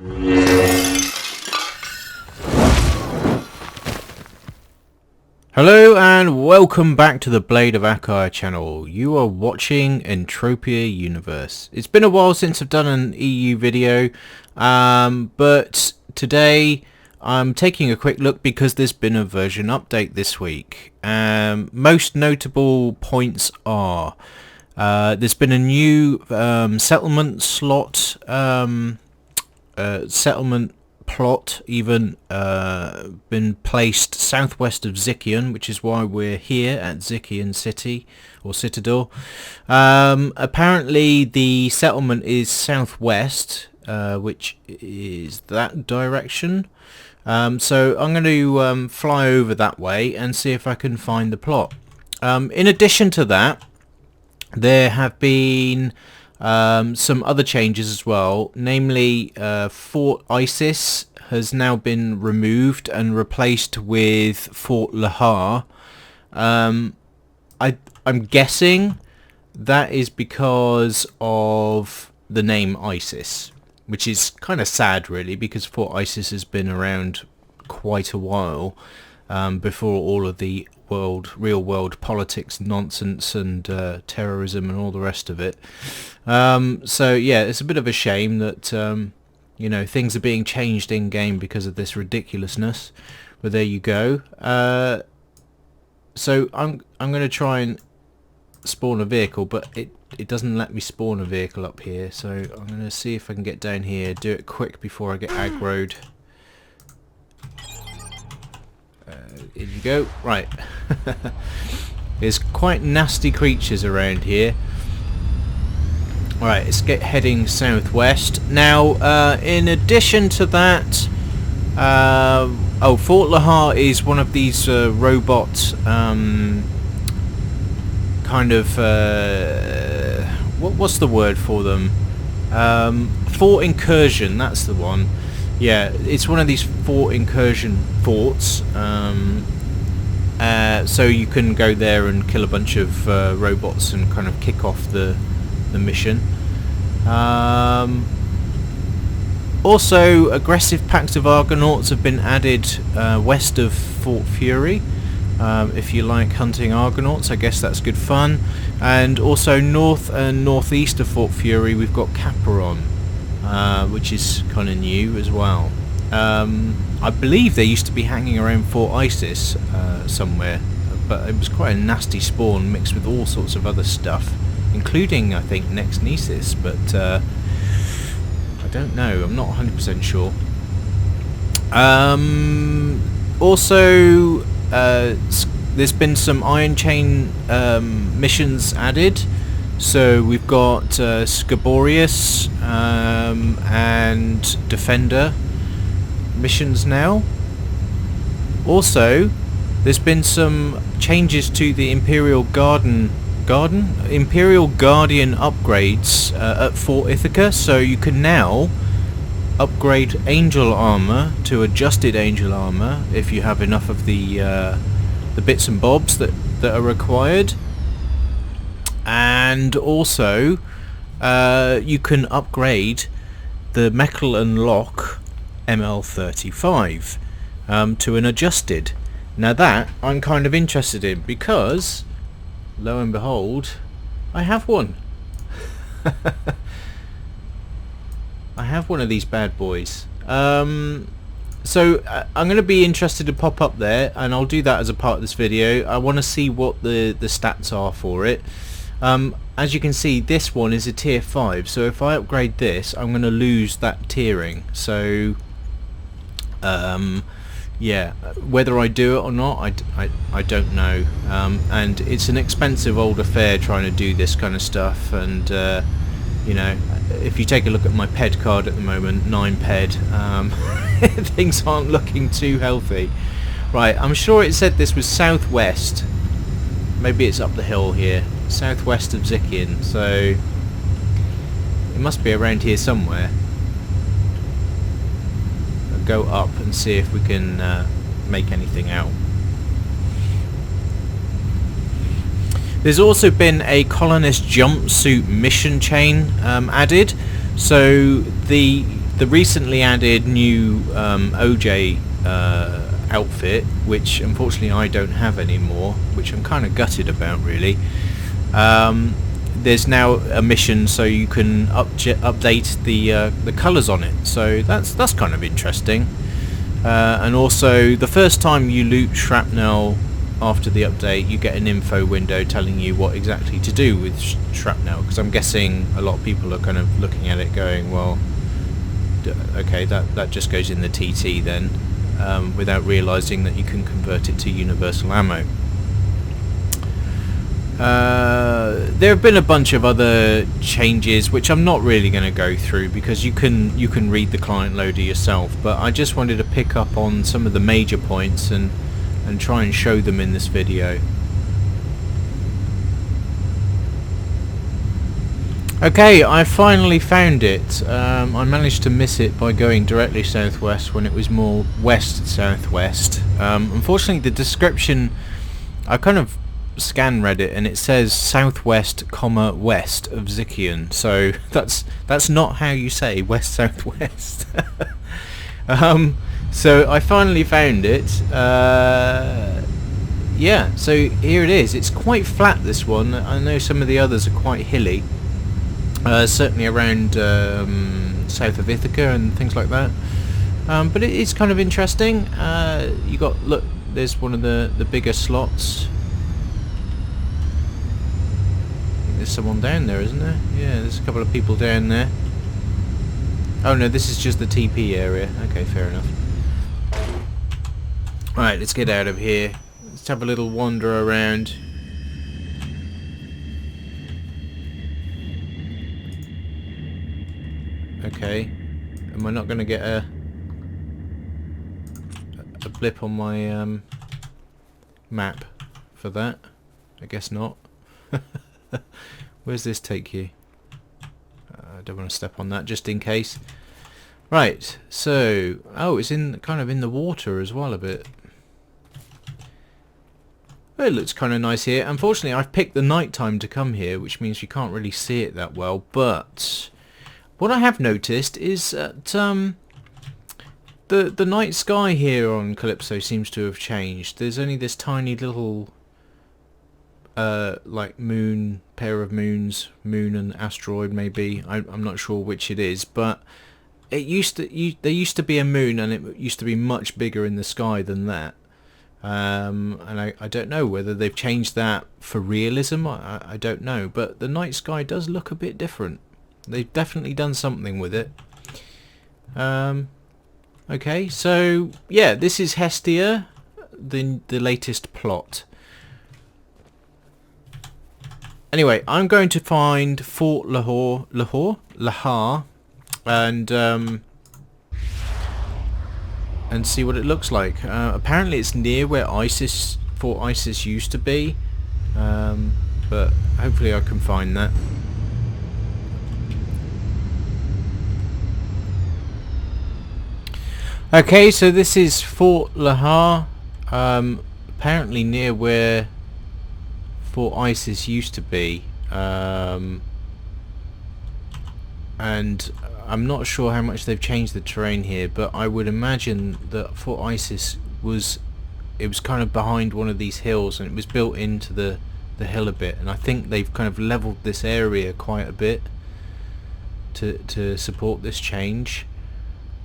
Hello and welcome back to the Blade of Akai channel. You are watching Entropia Universe. It's been a while since I've done an EU video, but today I'm taking a quick look because there's been a version update this week. Most notable points are there's been a new settlement slot, settlement plot even been placed southwest of Zikian, which is why we're here at Zikian City or Citadel. Apparently the settlement is southwest, which is that direction. So I'm going to fly over that way and see if I can find the plot. In addition to that, there have been some other changes as well, namely Fort Isis has now been removed and replaced with Fort Lahar. I'm guessing that is because of the name ISIS, which is kind of sad really, because Fort Isis has been around quite a while before all of the real world politics nonsense and terrorism and all the rest of it. So yeah, it's a bit of a shame that you know, things are being changed in game because of this ridiculousness, but there you go. So I'm going to try and spawn a vehicle, but it doesn't let me spawn a vehicle up here, so I'm going to see if I can get down here, do it quick before I get aggroed. Here you go. Right. There's quite nasty creatures around here. Right, let's get heading southwest. Now, in addition to that, Fort Lahar is one of these robot kind of what's the word for them? Fort incursion. That's the one. Yeah, it's one of these fort incursion forts, so you can go there and kill a bunch of robots and kind of kick off the mission. Also, aggressive packs of Argonauts have been added west of Fort Fury. If you like hunting Argonauts, I guess that's good fun. And also north and northeast of Fort Fury we've got Caperon, which is kind of new as well. I believe they used to be hanging around Fort Isis somewhere, but it was quite a nasty spawn mixed with all sorts of other stuff, including I think Nexnesis, but I don't know, I'm not 100% sure. Also there's been some Iron Chain missions added. So we've got Scaborius and Defender missions now. Also, there's been some changes to the Imperial Guardian upgrades at Fort Ithaca. So you can now upgrade Angel Armor to adjusted Angel Armor if you have enough of the bits and bobs that are required. And also you can upgrade the Metal and Lock ML35 to an adjusted. Now that I'm kind of interested in, because lo and behold I have one. I have one of these bad boys. So I'm going to be interested to pop up there, and I'll do that as a part of this video. I want to see what the stats are for it. As you can see, this one is a tier 5, so if I upgrade this I'm going to lose that tiering. So yeah, whether I do it or not I don't know, and it's an expensive old affair trying to do this kind of stuff, and you know, if you take a look at my ped card at the moment, 9 ped, things aren't looking too healthy. Right, I'm sure it said this was southwest, maybe it's up the hill here, southwest of Zikian, so it must be around here somewhere. I'll go up and see if we can make anything out. There's also been a colonist jumpsuit mission chain added. So the the recently added new OJ outfit, which unfortunately I don't have anymore, which I'm kind of gutted about, really. There's now a mission so you can update the colours on it, so that's kind of interesting. And also, the first time you loot shrapnel after the update, you get an info window telling you what exactly to do with shrapnel, because I'm guessing a lot of people are kind of looking at it going, well, okay, that just goes in the TT then, without realising that you can convert it to universal ammo. There have been a bunch of other changes which I'm not really going to go through because you can read the client loader yourself, but I just wanted to pick up on some of the major points and try and show them in this video. Okay, I finally found it. I managed to miss it by going directly southwest when it was more west-southwest. Unfortunately, the description, I kind of scan read it and it says southwest, west of Zikian, so that's not how you say west-southwest. So I finally found it. Yeah, so here it is. It's quite flat, this one. I know some of the others are quite hilly. Certainly around south of Ithaca and things like that. But it is kind of interesting. You got, look, there's one of the bigger slots. There's someone down there, isn't there? Yeah, there's a couple of people down there. Oh no, this is just the TP area. Okay, fair enough. Right, let's get out of here. Let's have a little wander around. Okay, am I not going to get a blip on my map for that? I guess not. Where's this take you? I don't want to step on that just in case. Right, so it's in kind of in the water as well a bit. Well, it looks kind of nice here. Unfortunately, I've picked the night time to come here, which means you can't really see it that well. But what I have noticed is that the night sky here on Calypso seems to have changed. There's only this tiny little like pair of moons, moon and asteroid maybe. I'm not sure which it is, but there used to be a moon, and it used to be much bigger in the sky than that. And I don't know whether they've changed that for realism. I don't know, but the night sky does look a bit different. They've definitely done something with it. Okay, so yeah, this is Hestia, the latest plot. Anyway, I'm going to find Fort Lahar, and see what it looks like. Apparently it's near where Fort Isis used to be, but hopefully I can find that. Okay, so this is Fort Lahar, apparently near where Fort Isis used to be, and I'm not sure how much they've changed the terrain here, but I would imagine that Fort Isis was kind of behind one of these hills, and it was built into the hill a bit, and I think they've kind of leveled this area quite a bit to support this change.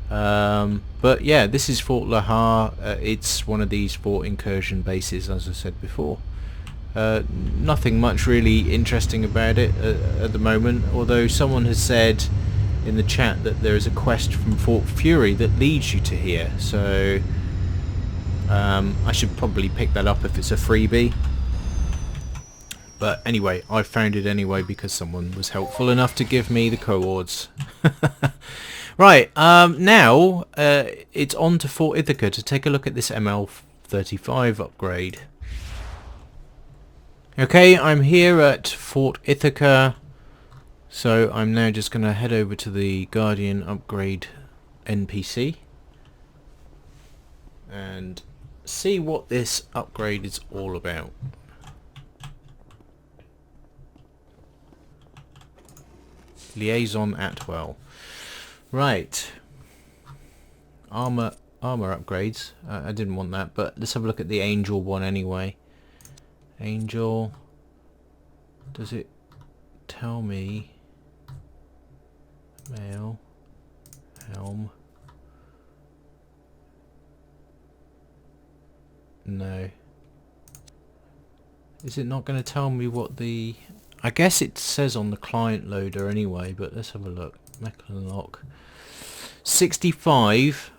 But yeah, this is Fort Lahar. It's one of these fort incursion bases, as I said before. Nothing much really interesting about it at the moment, although someone has said in the chat that there is a quest from Fort Fury that leads you to here, so I should probably pick that up if it's a freebie. But anyway, I found it anyway because someone was helpful enough to give me the coords. Right, now it's on to Fort Ithaca to take a look at this ML35 upgrade. Okay, I'm here at Fort Ithaca, so I'm now just going to head over to the Guardian upgrade NPC and see what this upgrade is all about. Liaison Atwell. Right, armor upgrades. I didn't want that, but let's have a look at the angel one anyway. Angel, does it tell me? Mail, helm. No. Is it not going to tell me what the... I guess it says on the client loader anyway, but let's have a look. Mech unlock. 65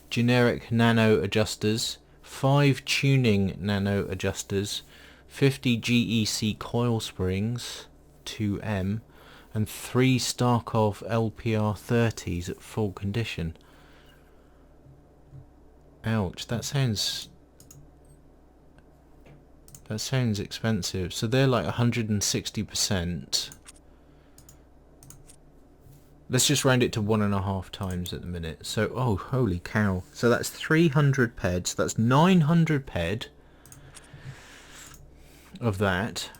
generic nano adjusters, 5 tuning nano adjusters, 50 GEC coil springs, 2M, and 3 Starkov LPR 30s at full condition. Ouch, that sounds expensive. So they're like 160%. Let's just round it to 1.5 times at the minute. So, oh, holy cow. So that's 300 peds. That's 900 ped of that.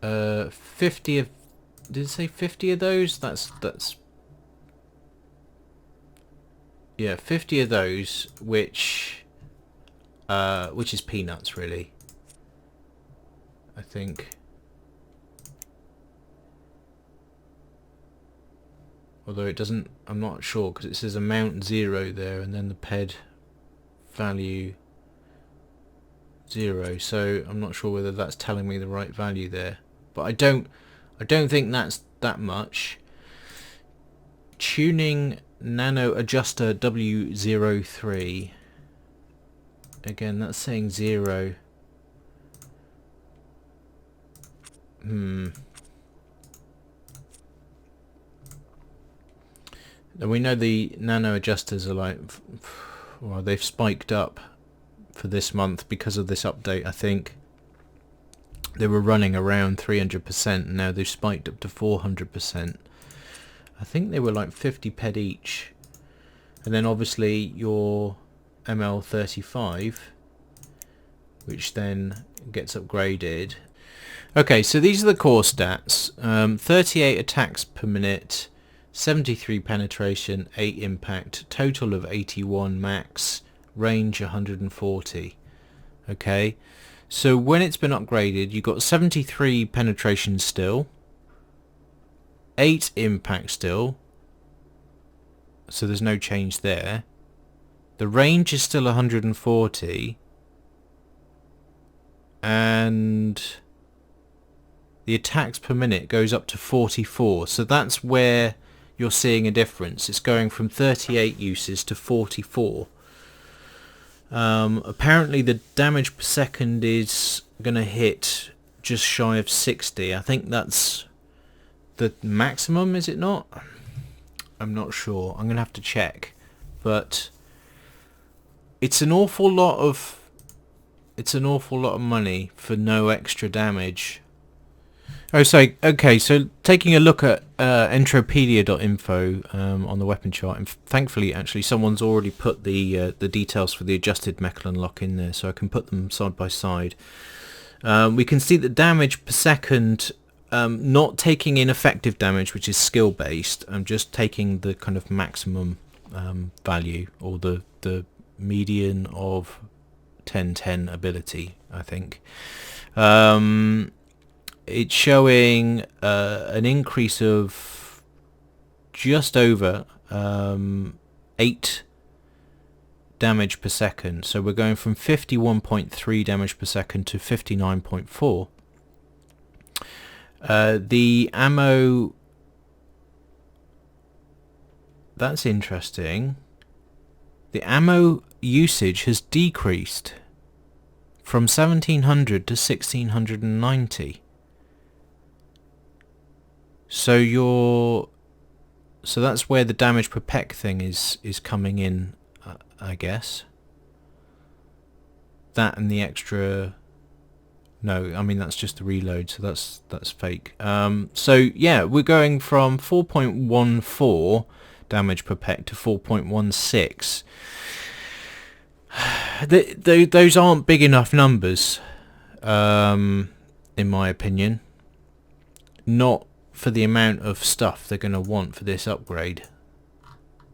50 of... Did it say 50 of those? That's... Yeah, 50 of those, which is peanuts, really. I think. Although it doesn't, I'm not sure, because it says amount 0 there, and then the ped value 0. So I'm not sure whether that's telling me the right value there. But I don't think that's that much. Tuning nano adjuster W03. Again, that's saying 0. And we know the nano adjusters are like, well, they've spiked up for this month because of this update. I think they were running around 300%, and now they've spiked up to 400%. I think they were like 50 ped each. And then obviously your ML35, which then gets upgraded. Okay, so these are the core stats. 38 attacks per minute, 73 penetration, 8 impact, total of 81 max, range 140. Okay, so when it's been upgraded, you've got 73 penetration still, 8 impact still, so there's no change there. The range is still 140, and the attacks per minute goes up to 44. So that's where you're seeing a difference. It's going from 38 uses to 44. Apparently the damage per second is going to hit just shy of 60. I think that's the maximum, is it not? I'm not sure. I'm going to have to check. But it's an awful lot of money for no extra damage. Oh, so okay. So taking a look at Entropia.info on the weapon chart, and thankfully, actually, someone's already put the details for the adjusted mech unlock in there, so I can put them side by side. We can see the damage per second, not taking in effective damage, which is skill based. I'm just taking the kind of maximum value, or the median of 10-10 ability, I think. It's showing an increase of just over 8 damage per second. So we're going from 51.3 damage per second to 59.4. The ammo, that's interesting. The ammo usage has decreased from 1700 to 1690. So that's where the damage per peck thing is coming in, I guess. That and the extra. No, I mean that's just the reload, so that's fake. So yeah, we're going from 4.14 damage per peck to 4.16. Those aren't big enough numbers, in my opinion. Not for the amount of stuff they're going to want for this upgrade.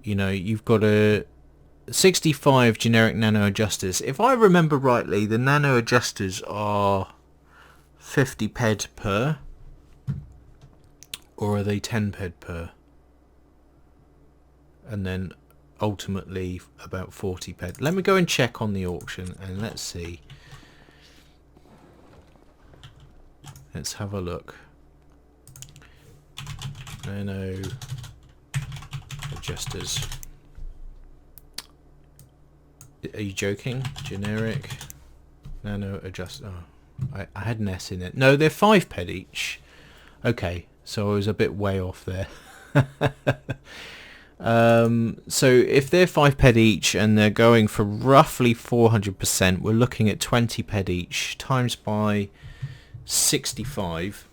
you know, you've got a 65 generic nano adjusters. If I remember rightly, the nano adjusters are 50 ped per, or are they 10 ped per? And then ultimately about 40 ped. Let me go and check on the auction and let's see. Let's have a look. Nano adjusters. Are you joking? Generic nano adjuster. Oh, I had an S in it. No, they're 5 ped each. Okay, so I was a bit way off there. So if they're 5 ped each and they're going for roughly 400%, we're looking at 20 ped each times by 65.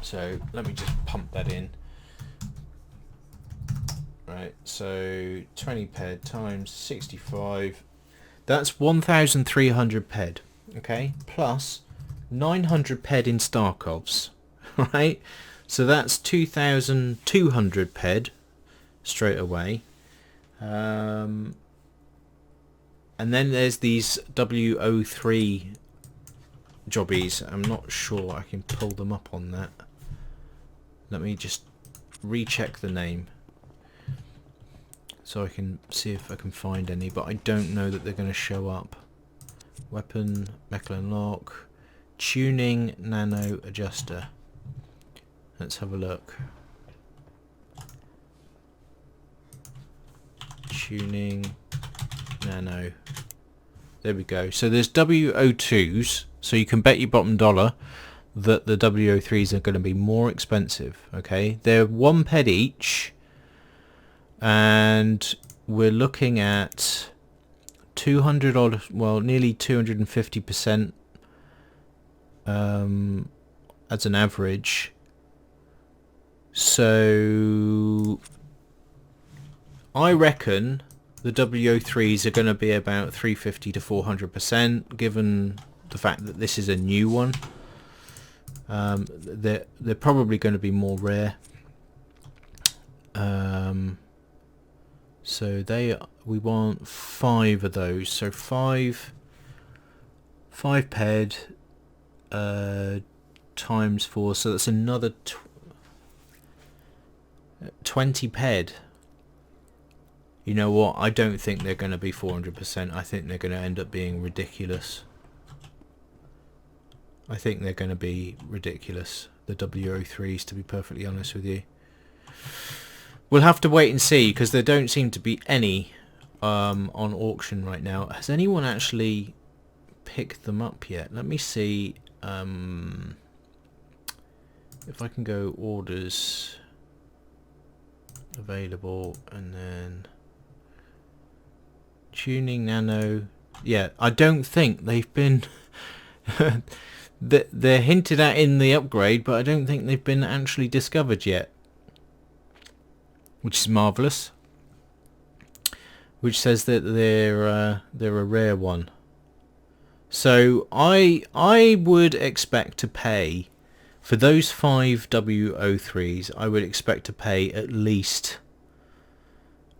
So let me just pump that in. Right, so 20 ped times 65, that's 1,300 ped, okay, plus 900 ped in Starkovs, right? So that's 2,200 ped straight away. And then there's these WO3 jobbies. I'm not sure I can pull them up on that. Let me just recheck the name so I can see if I can find any, but I don't know that they're going to show up. Weapon, Mechlin lock, tuning nano adjuster. Let's have a look. Tuning nano. There we go. So there's WO2s, so you can bet your bottom dollar that the WO3s are going to be more expensive. Okay, they're 1 ped each, and we're looking at 200 odd, well, nearly 250% as an average. So I reckon the WO3s are going to be about 350 to 400%, given the fact that this is a new one. They're probably going to be more rare. So we want 5 of those. So 5 ped times 4, so that's another 20 ped. You know what? I don't think they're going to be 400%. I think they're going to end up being ridiculous. I think they're going to be ridiculous, the WO3s, to be perfectly honest with you. We'll have to wait and see, because there don't seem to be any on auction right now. Has anyone actually picked them up yet? Let me see if I can go orders available, and then tuning nano. Yeah, I don't think they've been they're hinted at in the upgrade, but I don't think they've been actually discovered yet, which is marvelous. Which says that they're a rare one. So I would expect to pay for those 5 WO3s. I would expect to pay at least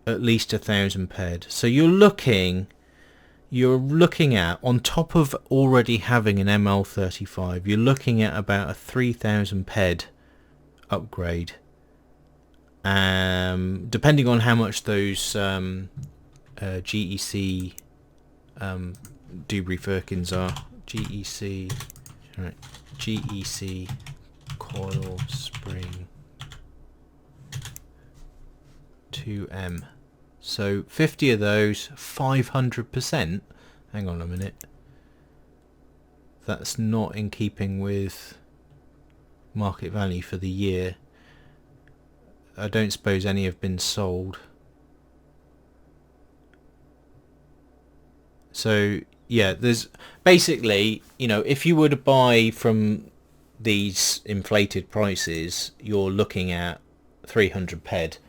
1,000 ped. So you're looking at, on top of already having an ML35, you're looking at about a 3,000 ped upgrade. Depending on how much those GEC Dewberry Firkins are. GEC, right? GEC coil spring 2M. So 50 of those, 500%. Hang on a minute. That's not in keeping with market value for the year. I don't suppose any have been sold. So yeah, there's basically, you know, if you were to buy from these inflated prices, you're looking at 300 ped.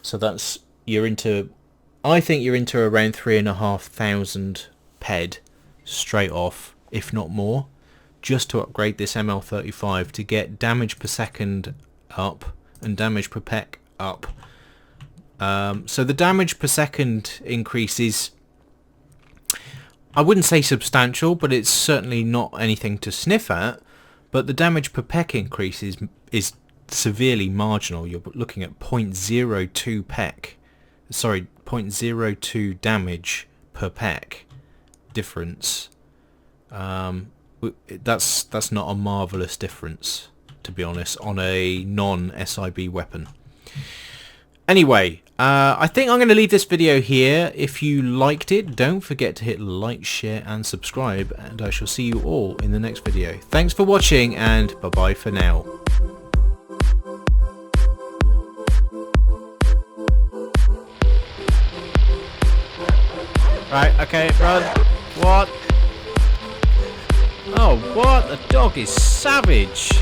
So that's, I think you're into around 3,500 ped straight off, if not more, just to upgrade this ML35 to get damage per second up and damage per peck up So the damage per second increase is, I wouldn't say substantial, but it's certainly not anything to sniff at. But the damage per peck increase is severely marginal. You're looking at 0.02 peck. Sorry, 0.02 damage per peck difference. That's not a marvellous difference, to be honest, on a non-SIB weapon. Anyway, I think I'm going to leave this video here. If you liked it, don't forget to hit like, share and subscribe, and I shall see you all in the next video. Thanks for watching, and bye-bye for now. Right, okay, run. What? Oh, what? The dog is savage.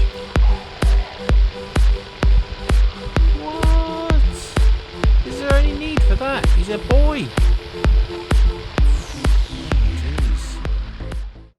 What? Is there any need for that? He's a boy.